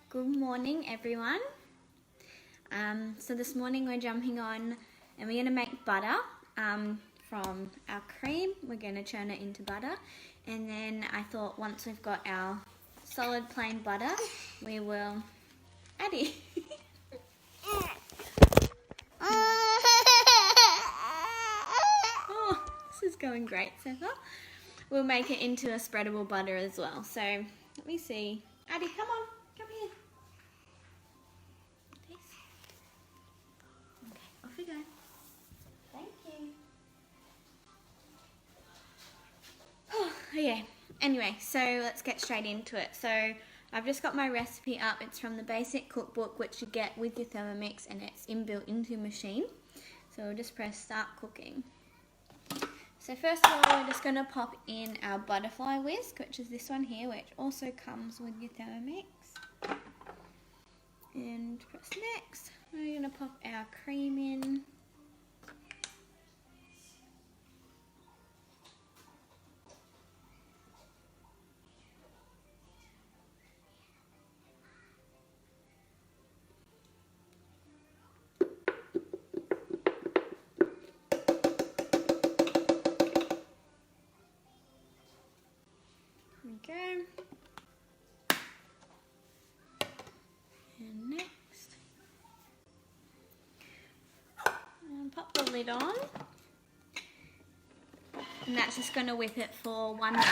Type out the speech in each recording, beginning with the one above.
Good morning, everyone. So this morning we're jumping on and we're going to make butter from our cream. We're going to churn it into butter, and then I thought once we've got our solid plain butter, we will add it. Oh, this is going great so far. We'll make it into a spreadable butter as well. So let me see. Addie, come on, come here. This. Okay, off we go. Thank you. Oh, okay. Anyway, so let's get straight into it. So I've just got my recipe up. It's from the basic cookbook, which you get with your Thermomix, and it's inbuilt into your machine. So we'll just press start cooking. So first of all, we're just going to pop in our butterfly whisk, which is this one here, which also comes with your Thermomix. And press next. We're going to pop our cream in. Go. And next, and pop the lid on, and that's just going to whip it for 1 minute.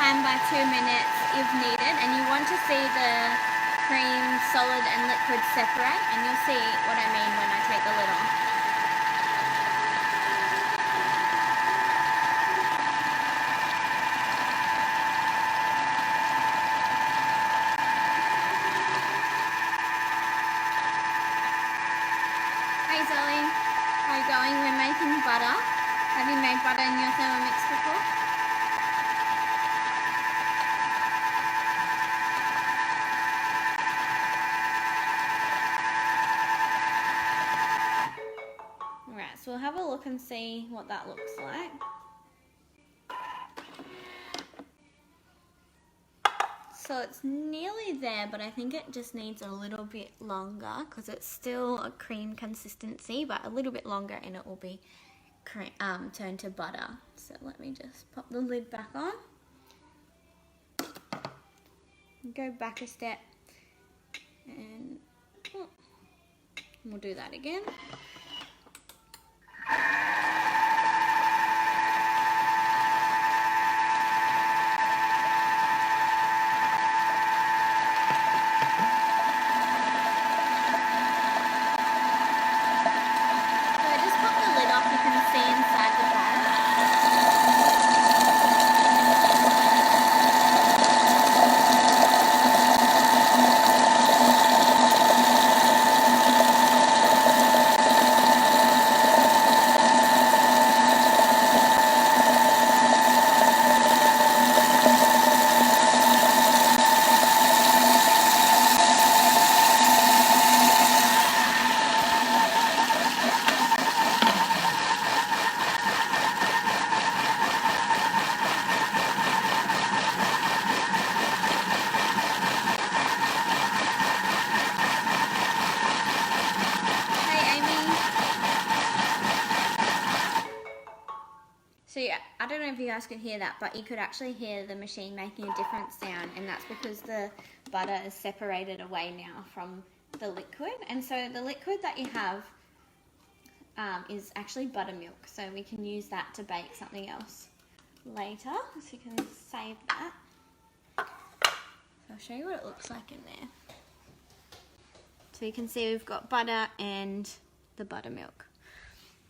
By 2 minutes if needed, and you want to see the cream, solid and liquid separate, and you'll see what I mean when I take the lid off. Hey Zoe, how are you going? We're making butter. Have you made butter in your Thermomix before? So we'll have a look and see what that looks like. So it's nearly there, but I think it just needs a little bit longer because it's still a cream consistency, but a little bit longer and it will be turned to butter. So let me just pop the lid back on. Go back a step and we'll do that again. So yeah, I don't know if you guys could hear that, but you could actually hear the machine making a different sound, and that's because the butter is separated away now from the liquid. And so the liquid that you have is actually buttermilk, so we can use that to bake something else later. So you can save that. So I'll show you what it looks like in there. So you can see we've got butter and the buttermilk.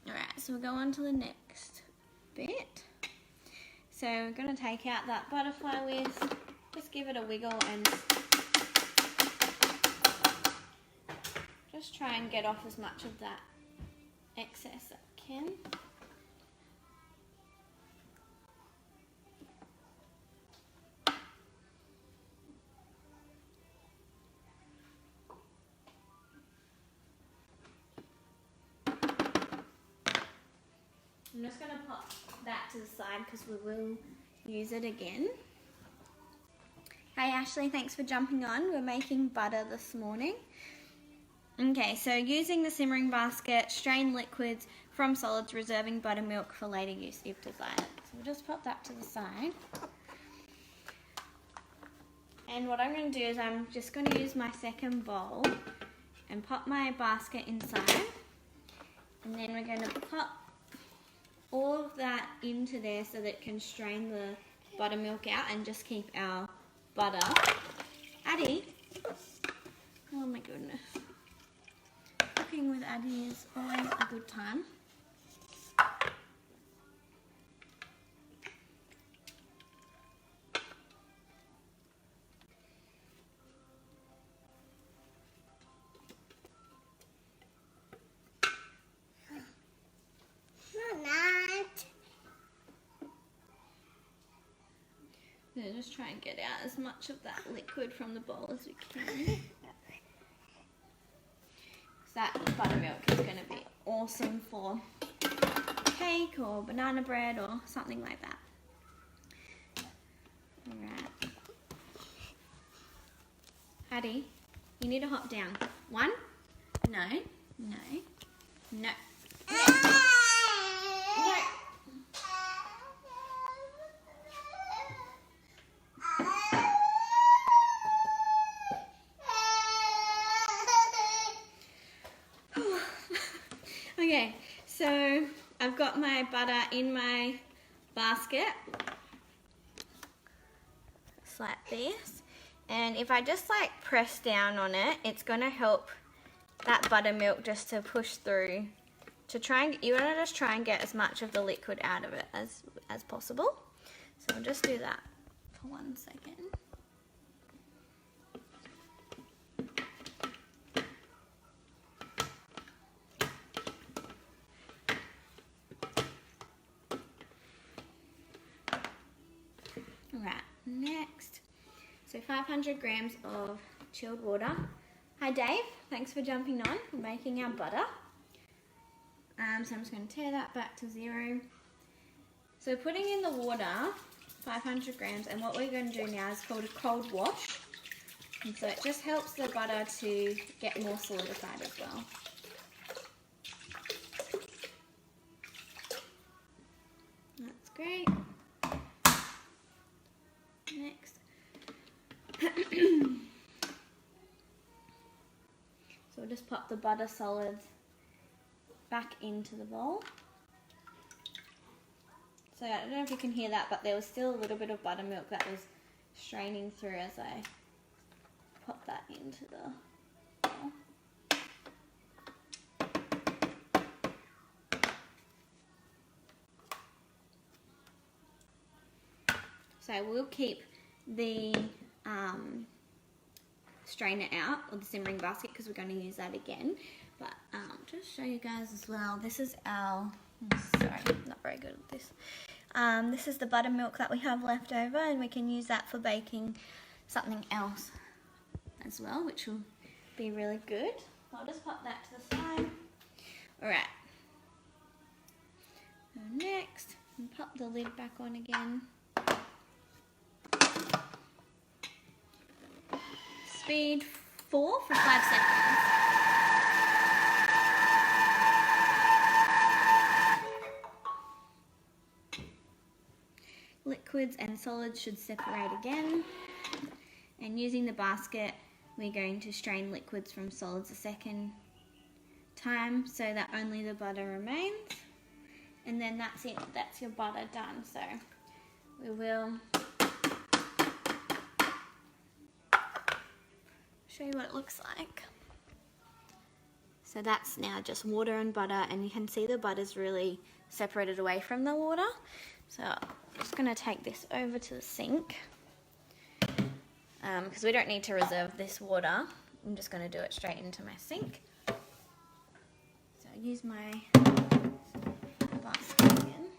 Alright, so we'll go on to the next bit. So we're going to take out that butterfly whisk, just give it a wiggle and just try and get off as much of that excess that I can. I'm just going to pop that to the side because we will use it again. Hey Ashley, thanks for jumping on. We're making butter this morning. Okay, so using the simmering basket, strain liquids from solids, reserving buttermilk for later use if desired. So we'll just pop that to the side. And what I'm going to do is I'm just going to use my second bowl and pop my basket inside. And then we're going to pop all of that into there so that it can strain the buttermilk out and just keep our butter. Addie, oh my goodness. Cooking with Addie is always a good time. So just try and get out as much of that liquid from the bowl as we can. That buttermilk is going to be awesome for cake or banana bread or something like that. Alright. Addie, you need to hop down. 1. No. No. No. No. Okay, so I've got my butter in my basket, just like this, and if I just like press down on it, it's going to help that buttermilk just to push through, to try and, you want to just try and get as much of the liquid out of it as possible. So I'll just do that for 1 second. Alright, next, so 500 grams of chilled water. Hi Dave, thanks for jumping on. We're making our butter. So I'm just going to tear that back to 0. So putting in the water, 500 grams, and what we're going to do now is called a cold wash. And so it just helps the butter to get more solidified as well. That's great. Next. So we'll just pop the butter solids back into the bowl. So I don't know if you can hear that, but there was still a little bit of buttermilk that was straining through as I pop that into the bowl. So we'll keep the strainer out, or the simmering basket, because we're going to use that again. But just show you guys as well, this is our, sorry, I'm not very good at this. This is the buttermilk that we have left over, and we can use that for baking something else as well, which will be really good. I'll just pop that to the side. Alright. Next, pop the lid back on again. Speed 4 for 5 seconds. Liquids and solids should separate again. And using the basket, we're going to strain liquids from solids a second time so that only the butter remains. And then that's it, that's your butter done. So we will show you what it looks like. So that's now just water and butter, and you can see the butter's really separated away from the water. So I'm just going to take this over to the sink because we don't need to reserve this water. I'm just going to do it straight into my sink. So I use my basket again.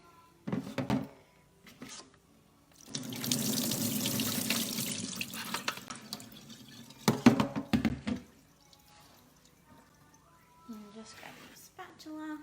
And just grab a spatula.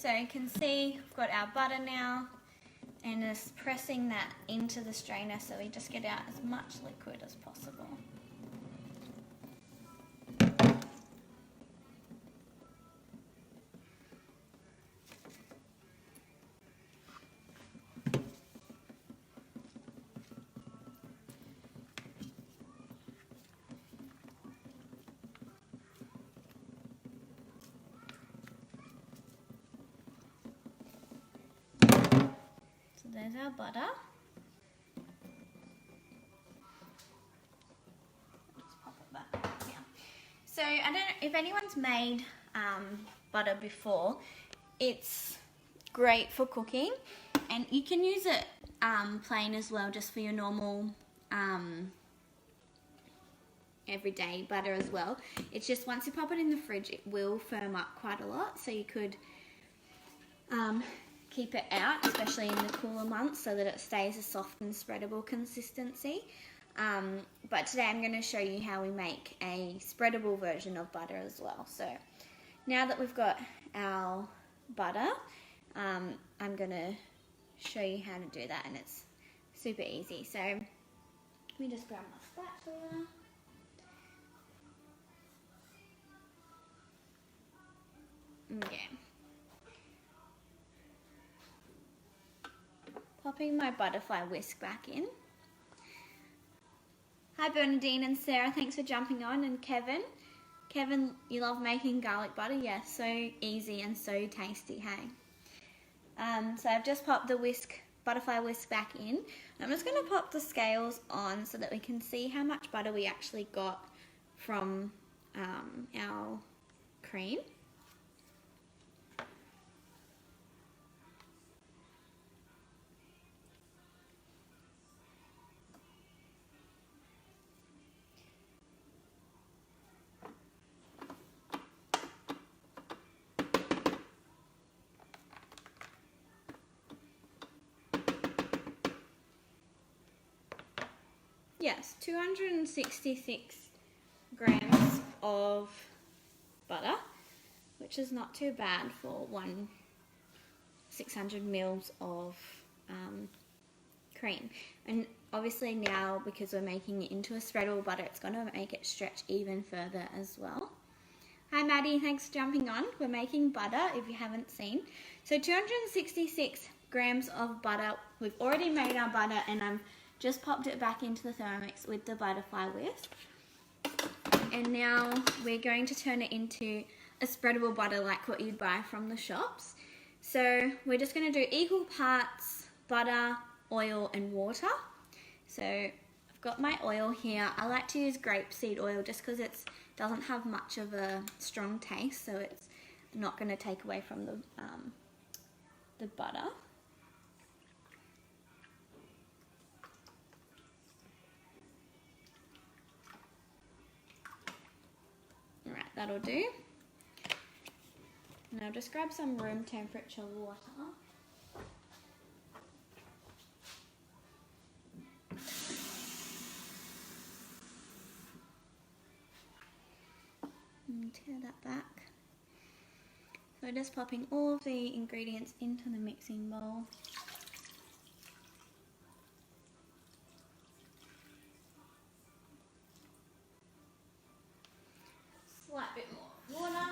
So you can see we've got our butter now, and just pressing that into the strainer so we just get out as much liquid as possible. There's our butter. Just pop it back here. So I don't know if anyone's made butter before. It's great for cooking, and you can use it plain as well, just for your normal everyday butter as well. It's just once you pop it in the fridge, it will firm up quite a lot, so you could keep it out, especially in the cooler months, so that it stays a soft and spreadable consistency. But today I'm going to show you how we make a spreadable version of butter as well. So now that we've got our butter, I'm going to show you how to do that, and it's super easy. So let me just grab my spatula. Okay. Popping my butterfly whisk back in. Hi Bernadine and Sarah, thanks for jumping on, and Kevin. Kevin, you love making garlic butter? Yes, so easy and so tasty, hey? So I've just popped the butterfly whisk back in. I'm just going to pop the scales on so that we can see how much butter we actually got from our cream. Yes, 266 grams of butter, which is not too bad for 600 mils of cream. And obviously now, because we're making it into a spreadable butter, it's going to make it stretch even further as well. Hi Maddie, thanks for jumping on. We're making butter, if you haven't seen. So 266 grams of butter. We've already made our butter, and I'm just popped it back into the Thermomix with the butterfly whisk. And now we're going to turn it into a spreadable butter like what you'd buy from the shops. So we're just going to do equal parts butter, oil and water. So I've got my oil here. I like to use grapeseed oil just because it doesn't have much of a strong taste, so it's not going to take away from the butter. Alright, that'll do. Now just grab some room temperature water. And tear that back. So we're just popping all of the ingredients into the mixing bowl. Slight bit more water,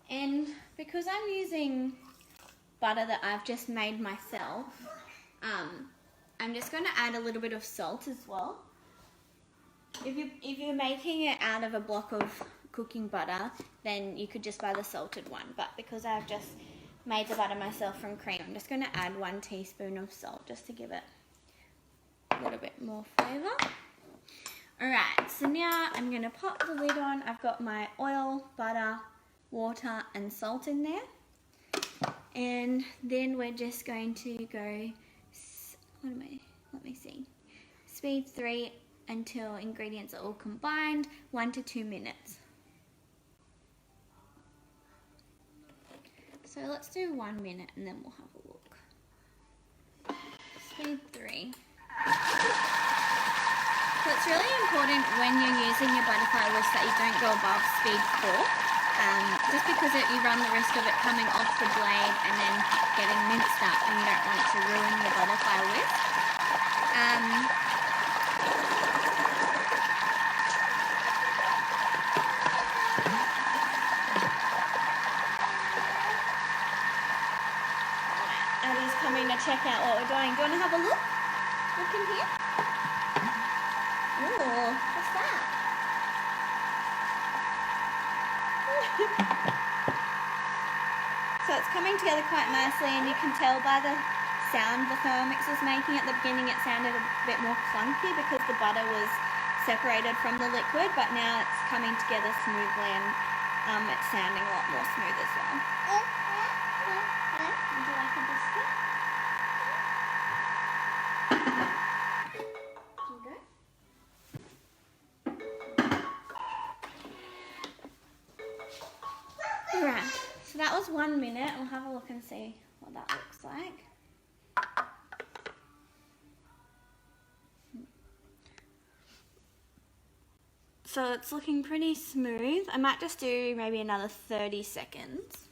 and because I'm using butter that I've just made myself, I'm just going to add a little bit of salt as well. If you're making it out of a block of cooking butter, then you could just buy the salted one, but because I've just made the butter myself from cream, I'm just going to add 1 teaspoon of salt just to give it a little bit more flavour. Alright, so now I'm going to pop the lid on. I've got my oil, butter, water and salt in there. And then we're just going to go, let me see, speed 3 until ingredients are all combined, 1 to 2 minutes. So let's do 1 minute and then we'll have a look. Speed 3. So it's really important when you're using your butterfly whisk that you don't go above speed 4, just because you run the risk of it coming off the blade and then getting minced up, and you don't want to ruin your butterfly whisk. Addie's coming to check out what we're doing. Do you want to have a look? Look in here. Ooh, what's that? So it's coming together quite nicely, and you can tell by the sound the Thermomix was making at the beginning. It sounded a bit more clunky because the butter was separated from the liquid, but now it's coming together smoothly, and it's sounding a lot more smooth as well. Would you like a biscuit? Here you go. Alright, so that was 1 minute. We'll have a look and see what that looks like. So it's looking pretty smooth. I might just do maybe another 30 seconds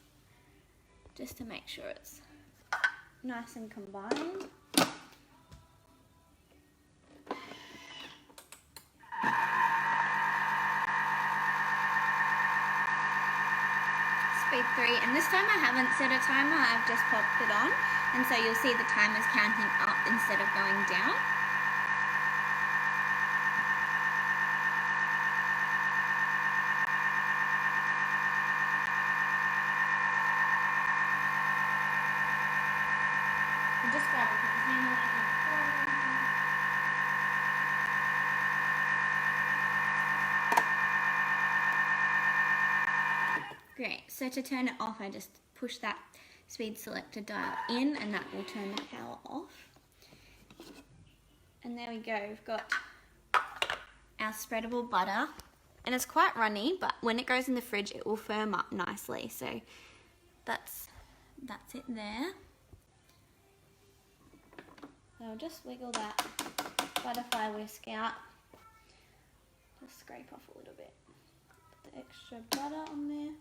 just to make sure it's nice and combined. Speed 3, and this time I haven't set a timer, I've just popped it on, and so you'll see the timer's counting up instead of going down. Just grab a container like Great, so to turn it off, I just push that speed selector dial in, and that will turn the power off. And there we go, we've got our spreadable butter, and it's quite runny, but when it goes in the fridge it will firm up nicely, so that's it there. So I'll just wiggle that butterfly whisk out, just scrape off a little bit, put the extra butter on there.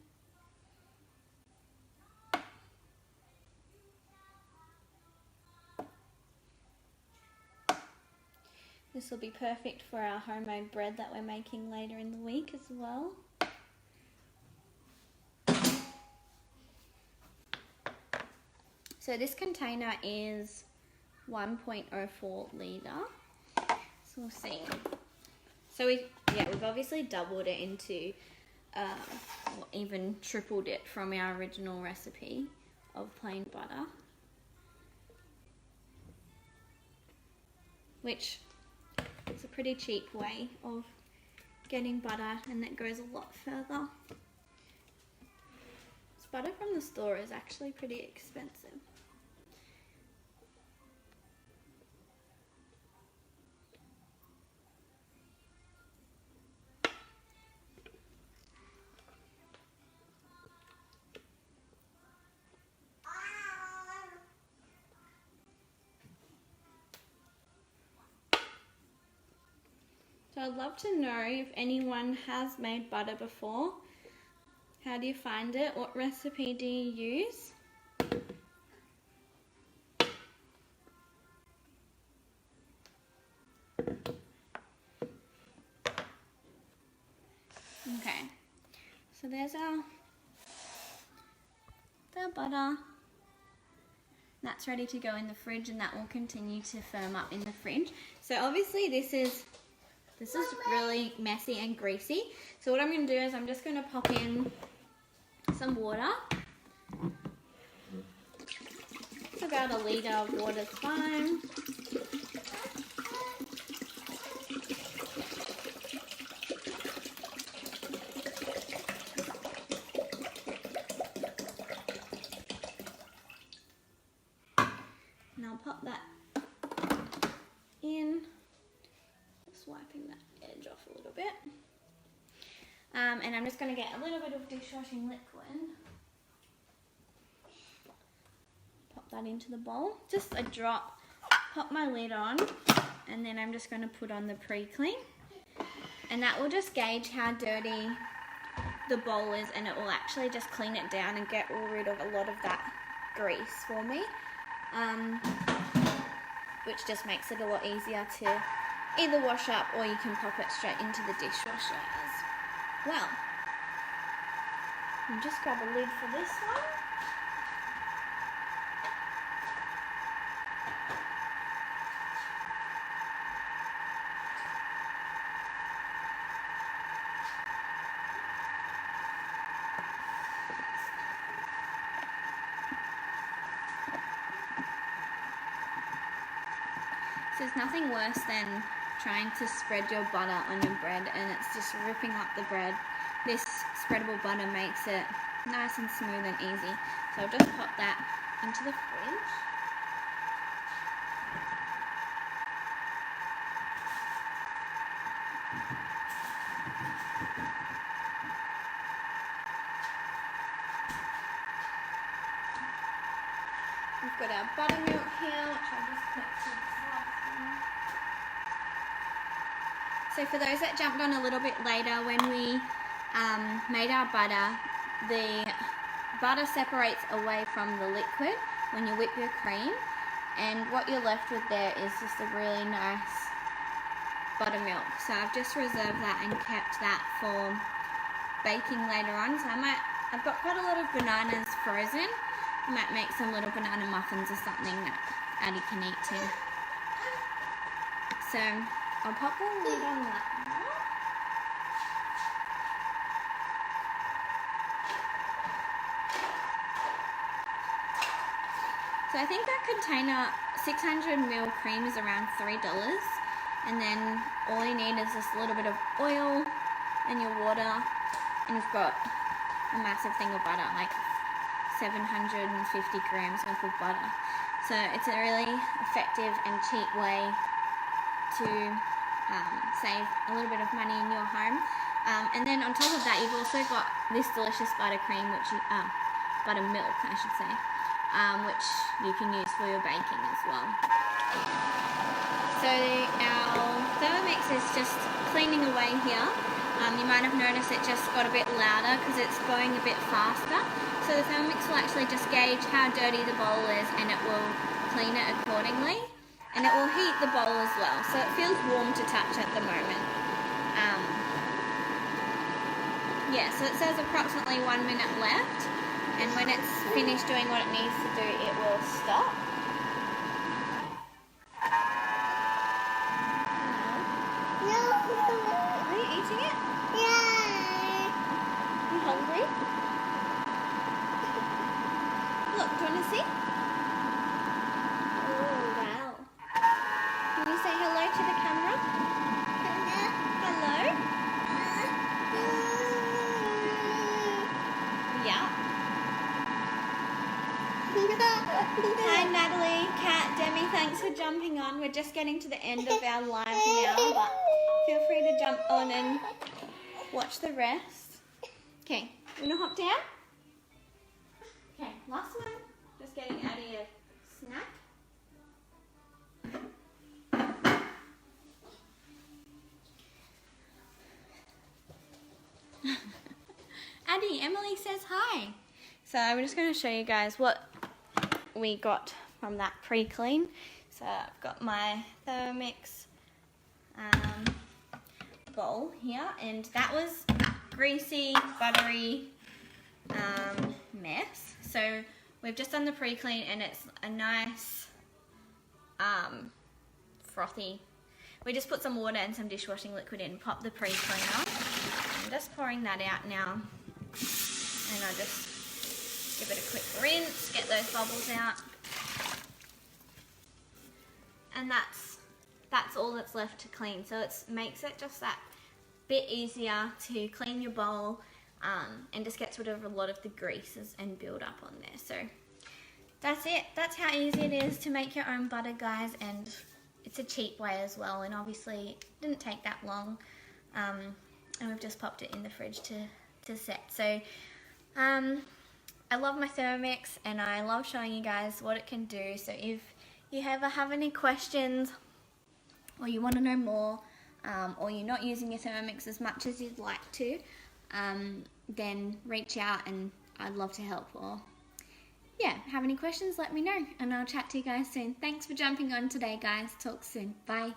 This will be perfect for our homemade bread that we're making later in the week as well. So this container is 1.04 litre. So we'll see. So we've obviously doubled it into, or even tripled it from our original recipe of plain butter, which is a pretty cheap way of getting butter, and that goes a lot further. This butter from the store is actually pretty expensive. So I'd love to know if anyone has made butter before. How do you find it? What recipe do you use? Okay, so there's our butter. That's ready to go in the fridge, and that will continue to firm up in the fridge. So obviously this is really messy and greasy. So what I'm going to do is I'm just going to pop in some water. It's about 1 litre of water is fine. And I'll pop that in. Wiping that edge off a little bit. And I'm just going to get a little bit of dishwashing liquid. Pop that into the bowl. Just a drop. Pop my lid on. And then I'm just going to put on the pre-clean. And that will just gauge how dirty the bowl is, and it will actually just clean it down and get rid of a lot of that grease for me, which just makes it a lot easier to either wash up, or you can pop it straight into the dishwasher as well. And just grab a lid for this one. So there's nothing worse than trying to spread your butter on your bread and it's just ripping up the bread. This spreadable butter makes it nice and smooth and easy. So I'll just pop that into the fridge. We've got our buttermilk here, which I'll just put to the side. So for those that jumped on a little bit later, when we made our butter, the butter separates away from the liquid when you whip your cream, and what you're left with there is just a really nice buttermilk. So I've just reserved that and kept that for baking later on. So I've got quite a lot of bananas frozen. I might make some little banana muffins or something that Addie can eat too. So I'll pop the lid on that now. So I think that container, 600ml cream, is around $3. And then all you need is just a little bit of oil and your water, and you've got a massive thing of butter, like 750 grams worth of butter. So it's a really effective and cheap way to save a little bit of money in your home. And then on top of that, you've also got this delicious buttercream, which buttermilk, I should say, which you can use for your baking as well. So our Thermomix is just cleaning away here. You might have noticed it just got a bit louder because it's going a bit faster. So the Thermomix will actually just gauge how dirty the bowl is, and it will clean it accordingly. And it will heat the bowl as well, so it feels warm to touch at the moment. Yeah, so it says approximately 1 minute left, and when it's finished doing what it needs to do, it will stop. No. Are you eating it? Yeah. You hungry? Look, do you want to see? Oh, wow. Can you say hello to the camera? Hello? Yeah. Hi Natalie, Kat, Demi, thanks for jumping on. We're just getting to the end of our live now, but feel free to jump on and watch the rest. Okay, you want to hop down? Okay, last one. Just getting Addie a snack. Addie, Emily says hi. So I'm just going to show you guys what we got from that pre-clean. So I've got my Thermomix bowl here, and that was greasy, buttery mess. So we've just done the pre-clean, and it's a nice frothy. We just put some water and some dishwashing liquid in, pop the pre-clean off. I'm just pouring that out now, and I'll just give it a quick rinse, get those bubbles out. And that's all that's left to clean. So it makes it just that bit easier to clean your bowl, and just gets rid of a lot of the greases and build up on there. So that's it. That's how easy it is to make your own butter, guys, and it's a cheap way as well, and obviously it didn't take that long, and we've just popped it in the fridge to set. So I love my Thermomix, and I love showing you guys what it can do. So if you ever have any questions, or you want to know more, or you're not using your Thermomix as much as you'd like to, then reach out and I'd love to help. Or yeah, have any questions, let me know, and I'll chat to you guys soon. Thanks for jumping on today, guys. Talk soon. Bye.